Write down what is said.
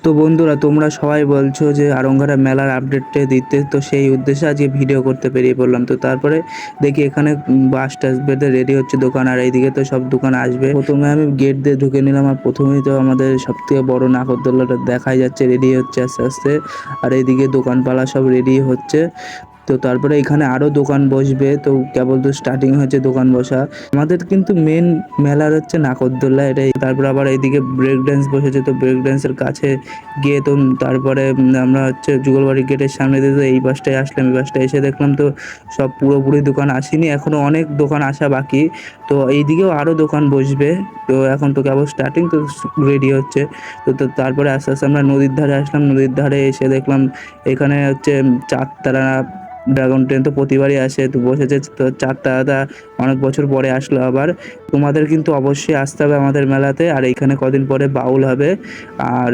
তো বন্ধুরা, তোমরা সবাই বলছো যে আরংঘাটা মেলার আপডেটটা দিতে, তো সেই উদ্দেশ্যে আজকে ভিডিও করতে বেরিয়ে পড়লাম। তো তারপরে দেখি এখানে বাস টাস বেঁধে রেডি হচ্ছে দোকান, আর এইদিকে তো সব দোকান আসবে। প্রথমে আমি গেট দিয়ে ঢুকে নিলাম, আর প্রথমেই তো আমাদের সব থেকে বড় নাগরদোল্লাটা দেখাই যাচ্ছে, রেডি হচ্ছে আস্তে আস্তে। আর এইদিকে দোকানপালা সব রেডি হচ্ছে। তো তারপরে এখানে আরও দোকান বসবে, তো কেবল তো স্টার্টিং হয়েছে দোকান বসা। আমাদের কিন্তু মেন মেলার হচ্ছে নাগরদোল্লা এটাই। তারপর আবার এইদিকে ব্রেক ড্যান্স বসেছে, তো ব্রেক ড্যান্সের কাছে গিয়ে তো তারপরে আমরা হচ্ছে যুগলবাড়ি গেটের সামনে দিয়ে তো এই পাশটায় আসলাম। এই পাশটায় এসে দেখলাম তো সব পুরোপুরি দোকান আসেনি, এখনও অনেক দোকান আসা বাকি। তো এইদিকেও আরও দোকান বসবে। তো এখন তো কেবল স্টার্টিং, তো রেডি হচ্ছে। তো তারপরে আস্তে আস্তে আমরা নদীর ধারে আসলাম। নদীর ধারে এসে দেখলাম এখানে হচ্ছে চারতারা ড্রাগন ট্রেন তো প্রতিবারই আসে, তো বসেছে। তো চারতারাটা অনেক বছর পরে আসলো আবার। তোমাদের কিন্তু অবশ্যই আসতে হবে আমাদের মেলাতে। আর এইখানে কদিন পরে বাউল হবে। আর